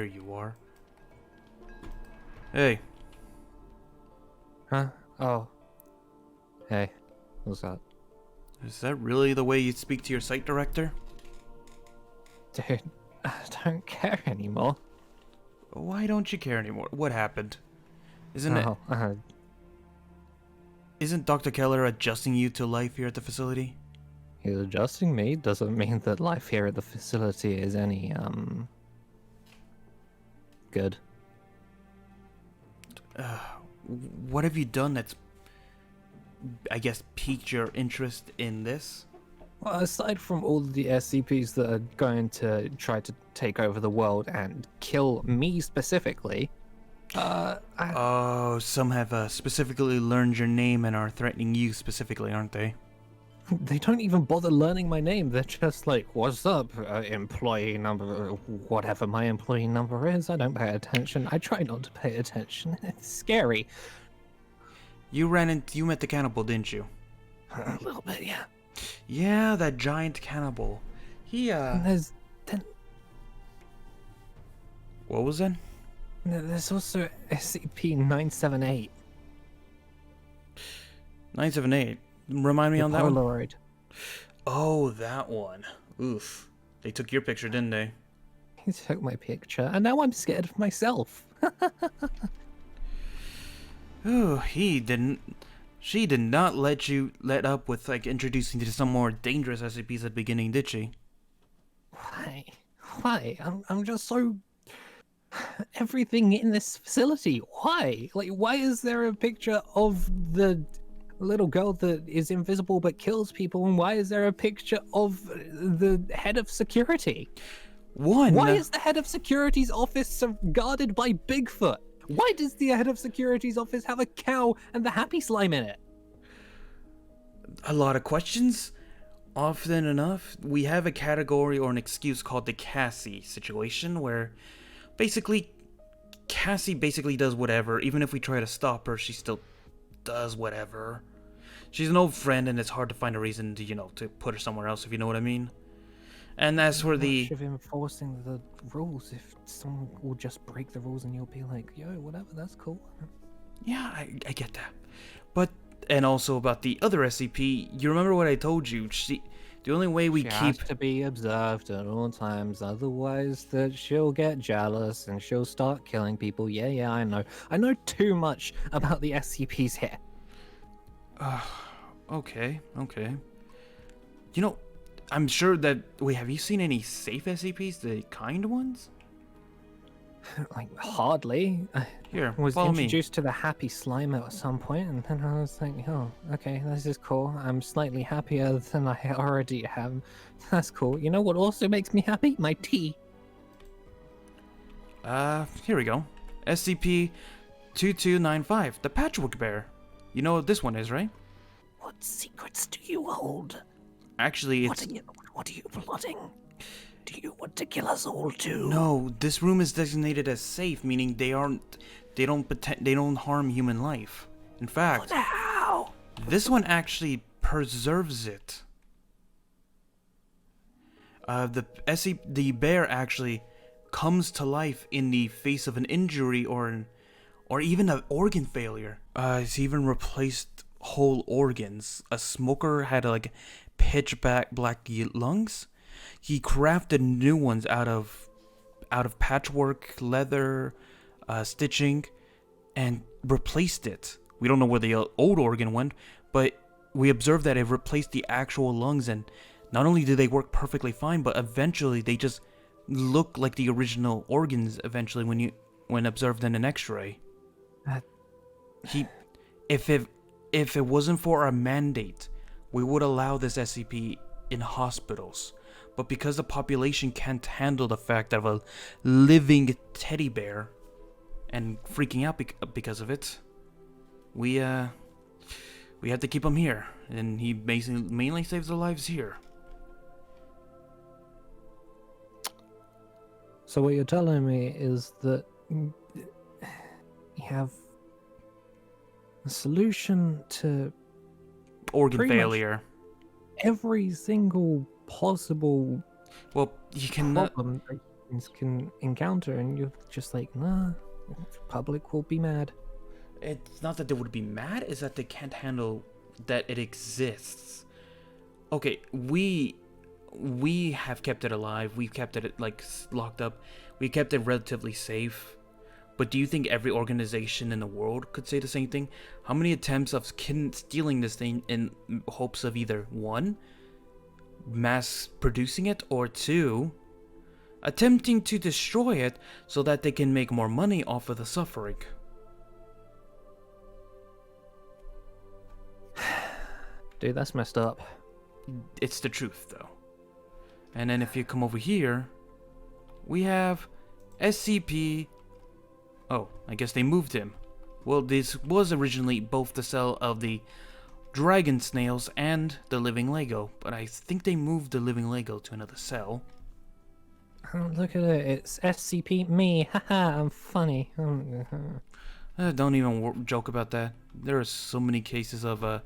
there you are. Hey. Huh? Oh. Hey. What's that? Is that really the way you speak to your site director? Dude, I don't care anymore. Why don't you care anymore? What happened? Oh, Isn't Dr. Keller adjusting you to life here at the facility? he's adjusting me doesn't mean that life here at the facility is any, good. What have you done that's, I guess, piqued your interest in this? Well, aside from all the SCPs that are going to try to take over the world and kill me specifically, Oh, some have specifically learned your name and are threatening you specifically, aren't they? they don't even bother learning my name. They're just like, what's up, employee number, whatever my employee number is. I don't pay attention. I try not to pay attention. It's scary. You met the cannibal, didn't you? A little bit, yeah. Yeah, that giant cannibal. And What was that? there's also SCP-978. 978. Remind me The on that one. Polaroid. Oh, that one. Oof. They took your picture, didn't they? He took my picture, and now I'm scared of myself. Oh, he didn't. She did not let up with, like, introducing you to some more dangerous SCPs at the beginning, did she? Why? Why? I'm just so... Everything in this facility. Why? Like, why is there a picture of the little girl that is invisible but kills people, and why is there a picture of the head of security? Why is the head of security's office guarded by Bigfoot? Why does the head of security's office have a cow and the happy slime in it? A lot of questions. Often enough, we have a category or an excuse called the Cassie situation, where basically Cassie basically does whatever. Even if we try to stop her, she still does whatever. She's an old friend, and it's hard to find a reason to, to put her somewhere else, if you know what I mean. And as for the... of enforcing the rules, if someone will just break the rules and you'll be like, yo, whatever, that's cool. Yeah, I get that. But, and also about the other SCP, you remember what I told you? The only way we She keep... has to be observed at all times, otherwise that she'll get jealous and she'll start killing people. Yeah, I know. I know too much about the SCPs here. Okay. You know, I'm sure that... Wait, have you seen any safe SCPs? The kind ones? Like, hardly. Here, I was follow me. introduced to the happy slime at some point, and then I was like, oh, okay, this is cool. I'm slightly happier than I already am. That's cool. You know what also makes me happy? My tea. Here we go. SCP-2295, the Patchwork Bear. You know what this one is, right? What secrets do you hold? Actually, it's... What are you plotting? Do you want to kill us all too? No, this room is designated as safe, meaning they don't harm human life. In fact, How? this one actually preserves it. The bear actually comes to life in the face of an injury or even an organ failure. It's even replaced whole organs. A smoker had pitch black lungs. He crafted new ones out of patchwork, leather, stitching, and replaced it. We don't know where the old organ went, but we observed that it replaced the actual lungs, and not only did they work perfectly fine, but eventually they just look like the original organs eventually when observed in an X-ray. If it wasn't for our mandate, we would allow this SCP in hospitals. But because the population can't handle the fact of a living teddy bear and freaking out because of it, we had to keep him here, and he basically mainly saves their lives here. So what you're telling me is that you have a solution to Organ failure. every single possible Well, you cannot. problem that humans can encounter, and you're just like, nah, public will be mad. It's not that they would be mad, it's that they can't handle that it exists. Okay, we have kept it alive, we've kept it like locked up, we kept it relatively safe. But do you think every organization in the world could say the same thing? How many attempts of stealing this thing in hopes of either 1, mass producing it, or 2, attempting to destroy it so that they can make more money off of the suffering? Dude, that's messed up. It's the truth, though. And then if you come over here, we have SCP... Oh, I guess they moved him. Well, this was originally both the cell of the dragon snails and the living Lego, but I think they moved the living Lego to another cell. Oh, look at it. It's SCP me. Haha, I'm funny. Don't even joke about that. There are so many cases of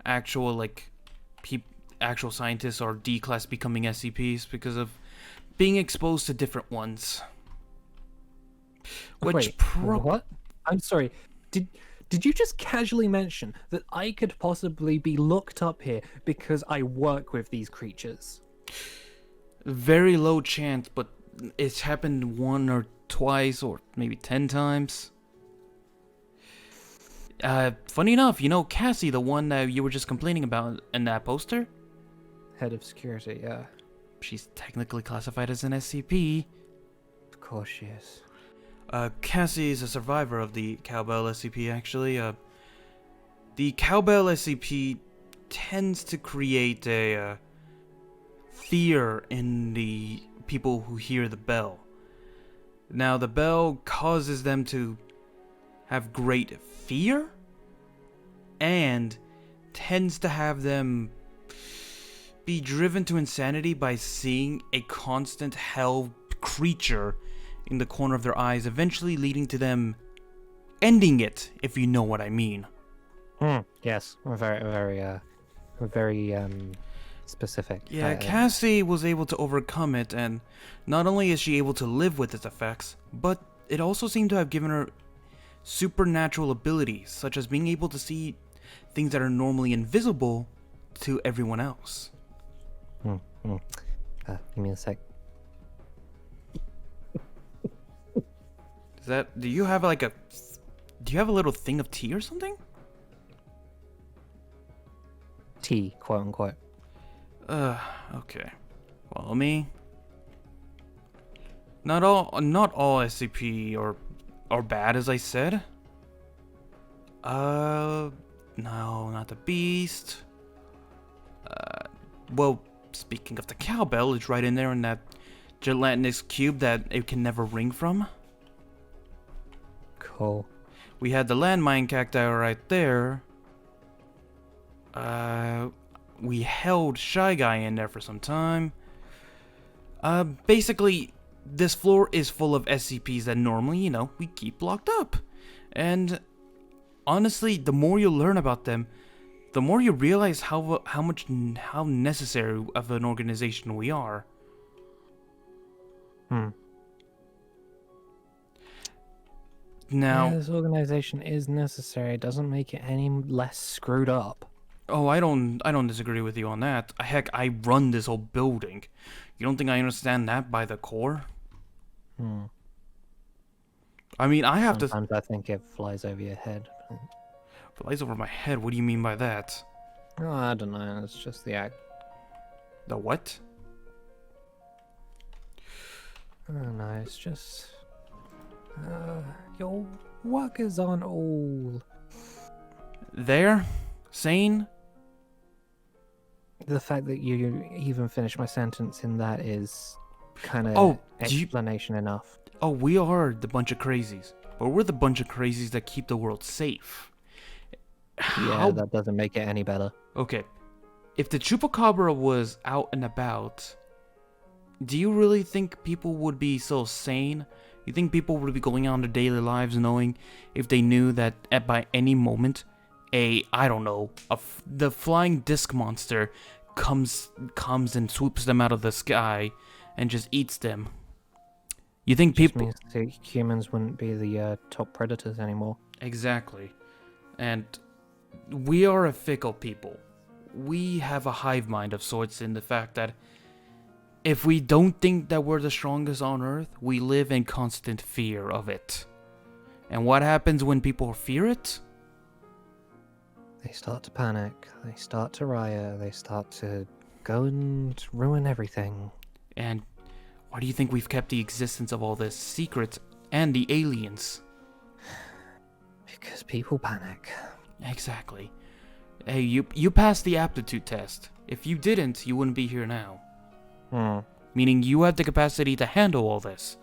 actual like actual scientists or D-class becoming SCPs because of being exposed to different ones. Wait, what? I'm sorry. Did you just casually mention that I could possibly be looked up here because I work with these creatures? Very low chance, but it's happened 1 or twice or maybe 10 times. Funny enough, you know Cassie, the one that you were just complaining about in that poster? Head of security, yeah. She's technically classified as an SCP. Of course she is. Cassie is a survivor of the Cowbell SCP, actually. The Cowbell SCP tends to create a fear in the people who hear the bell. Now, the bell causes them to have great fear and tends to have them be driven to insanity by seeing a constant hell creature in the corner of their eyes, eventually leading to them ending it, if you know what I mean. Yes, we're very specific. Yeah, Cassie was able to overcome it, and not only is she able to live with its effects, but it also seemed to have given her supernatural abilities, such as being able to see things that are normally invisible to everyone else. Give me a sec. Do you have like do you have a little thing of tea or something? Tea, quote unquote. Okay. Follow me. Not all SCP are bad, as I said. No, not the beast. Well, speaking of the cowbell, it's right in there in that gelatinous cube that it can never ring from. Cool. We had the landmine cacti right there. We held Shy Guy in there for some time. Basically, this floor is full of SCPs that normally, you know, we keep locked up. And honestly, the more you learn about them, the more you realize how necessary of an organization we are. Now, yeah, this organization is necessary. It doesn't make it any less screwed up. Oh, I don't disagree with you on that. Heck, I run this whole building. You don't think I understand that by the core? I mean, I have Sometimes I think it flies over your head. Flies over my head? What do you mean by that? Oh, I don't know. It's just the act. The what? I don't know. It's just... your workers aren't all... There? Sane? The fact that you even finish my sentence in that is kind of explanation enough. Oh, we are the bunch of crazies. But we're the bunch of crazies that keep the world safe. Yeah, that doesn't make it any better. Okay. If the Chupacabra was out and about, do you really think people would be so sane? You think people would be going on their daily lives knowing if they knew that by any moment the flying disc monster comes and swoops them out of the sky and just eats them? You think Just people... means the humans wouldn't be the top predators anymore. Exactly. And we are a fickle people. We have a hive mind of sorts in the fact that if we don't think that we're the strongest on Earth, we live in constant fear of it. And what happens when people fear it? They start to panic, they start to riot, they start to go and ruin everything. And why do you think we've kept the existence of all this secret and the aliens? Because people panic. Exactly. Hey, you passed the aptitude test. If you didn't, you wouldn't be here now. Meaning you have the capacity to handle all this.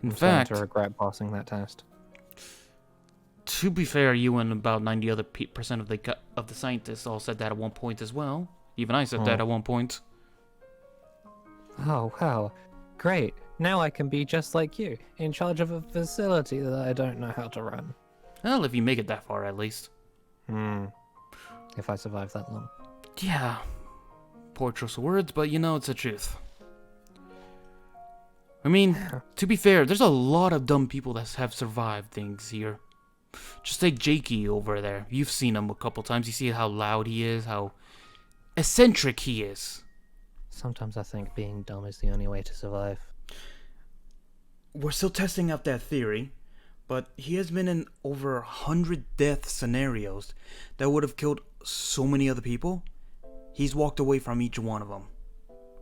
In fact, to regret passing that test. To be fair, you and about 90 other percent of the scientists all said that at one point as well. Even I said that at one point. Oh, wow. Great. Now I can be just like you, in charge of a facility that I don't know how to run. Well, if you make it that far, at least. If I survive that long. Yeah. Poor choice of words, but you know it's the truth. I mean, to be fair, there's a lot of dumb people that have survived things here. Just take Jakey over there. You've seen him a couple times. You see how loud he is, how eccentric he is. Sometimes I think being dumb is the only way to survive. We're still testing out that theory, but he has been in over 100 death scenarios that would have killed so many other people. He's walked away from each one of them,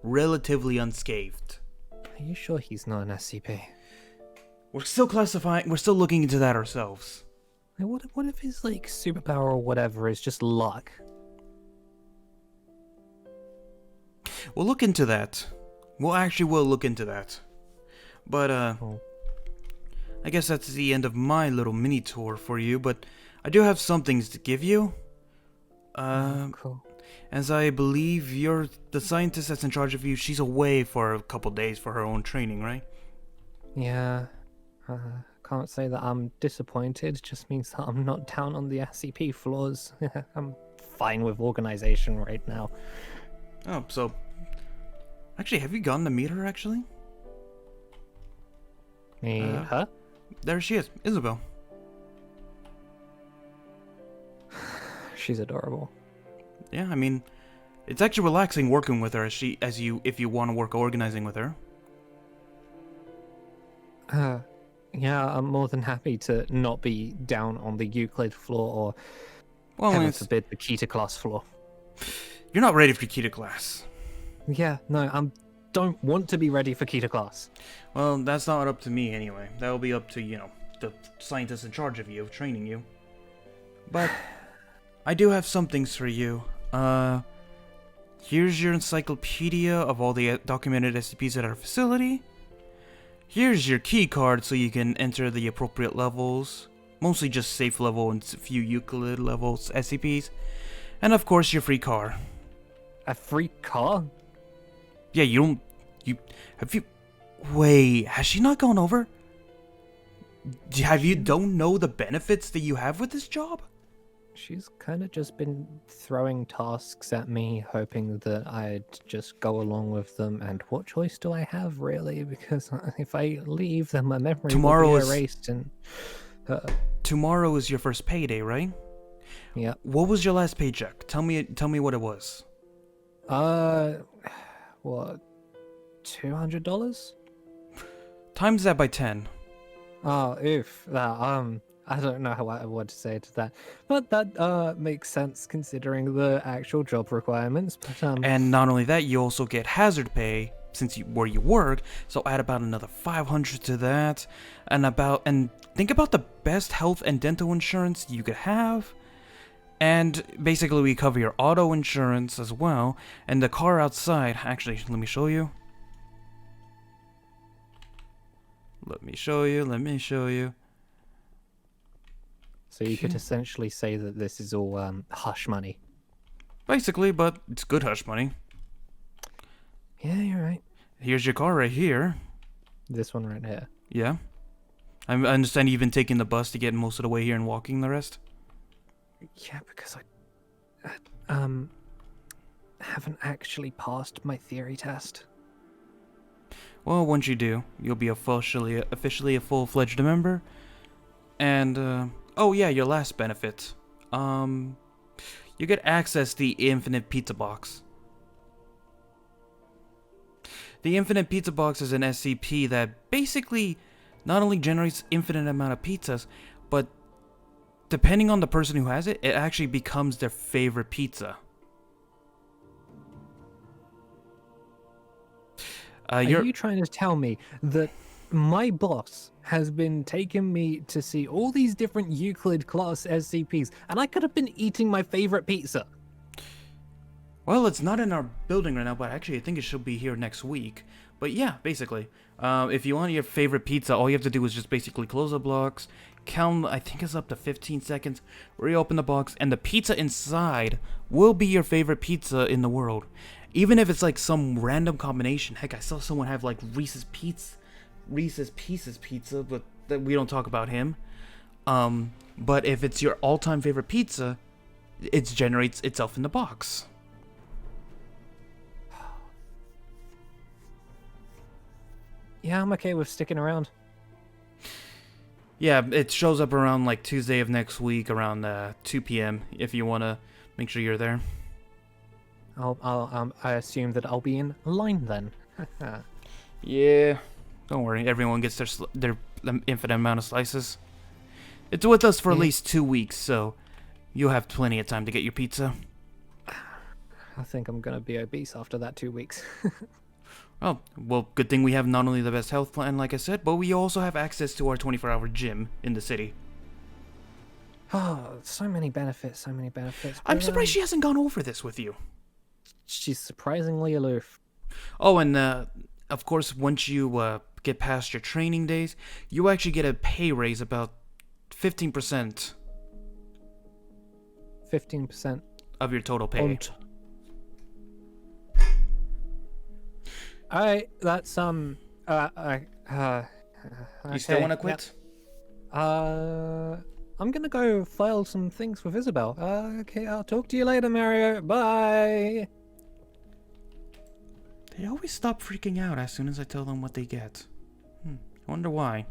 relatively unscathed. Are you sure he's not an SCP? We're still looking into that ourselves. What if his, like, superpower or whatever is just luck? We'll look into that. We'll look into that. But, I guess that's the end of my little mini tour for you, but I do have some things to give you. Cool. As I believe you're the scientist that's in charge of you, she's away for a couple days for her own training, right? Yeah. Can't say that I'm disappointed, just means that I'm not down on the SCP floors. I'm fine with organization right now. Oh, so... Actually, have you gotten to meet her, actually? Her? There she is, Isabel. She's adorable. Yeah, I mean, it's actually relaxing working with her if you want to work organizing with her. Yeah, I'm more than happy to not be down on the Euclid floor or, Well, heaven forbid, the Kita class floor. You're not ready for Kita class. Yeah, no, I don't want to be ready for Kita class. Well, that's not up to me anyway. That'll be up to, the scientist in charge of you, training you. But I do have some things for you. Here's your encyclopedia of all the documented SCPs at our facility. Here's your key card so you can enter the appropriate levels. Mostly just safe level and a few Euclid levels SCPs. And of course your free car. A free car? Yeah, wait, has she not gone over? Don't know the benefits that you have with this job? She's kind of just been throwing tasks at me, hoping that I'd just go along with them. And what choice do I have, really? Because if I leave, then my memory will be erased. And tomorrow is your first payday, right? Yeah. What was your last paycheck? Tell me what it was. What? $200? Times that by 10. Oh, oof. I don't know what to say to that, but that makes sense considering the actual job requirements. But And not only that, you also get hazard pay since where you work. So add about another 500 to that, and think about the best health and dental insurance you could have. And basically, we cover your auto insurance as well, and the car outside. Actually, let me show you. Let me show you. So you could essentially say that this is all hush money. Basically, but it's good hush money. Yeah, you're right. Here's your car right here. This one right here. Yeah. I understand you've been taking the bus to get most of the way here and walking the rest. Yeah, because I haven't actually passed my theory test. Well, once you do, you'll be officially a full-fledged member. And, oh yeah, your last benefit. You get access to the Infinite Pizza Box. The Infinite Pizza Box is an SCP that basically not only generates infinite amount of pizzas, but depending on the person who has it, it actually becomes their favorite pizza. Are you trying to tell me that my boss has been taking me to see all these different Euclid class SCPs, and I could have been eating my favorite pizza? Well, it's not in our building right now, but actually I think it should be here next week. But yeah, basically, if you want your favorite pizza, all you have to do is just basically close the box, count, I think it's up to 15 seconds, reopen the box, and the pizza inside will be your favorite pizza in the world. Even if it's like some random combination. Heck, I saw someone have like Reese's Pieces pizza, but we don't talk about him. But if it's your all-time favorite pizza, it generates itself in the box. Yeah, I'm okay with sticking around. Yeah, it shows up around like Tuesday of next week around 2 p.m. if you want to make sure you're there. I assume that I'll be in line then. Yeah, don't worry. Everyone gets their infinite amount of slices. It's with us for at least 2 weeks, so you'll have plenty of time to get your pizza. I think I'm gonna be obese after that 2 weeks. Oh, well, good thing we have not only the best health plan, like I said, but we also have access to our 24-hour gym in the city. Oh, so many benefits, so many benefits. I'm surprised she hasn't gone over this with you. She's surprisingly aloof. Oh, and of course, once you get past your training days, you actually get a pay raise about 15%. 15% of your total pay. Alright, that's You still want to quit? Yep. I'm gonna go file some things with Isabel. Okay, I'll talk to you later, Mario. Bye. They always stop freaking out as soon as I tell them what they get. I wonder why.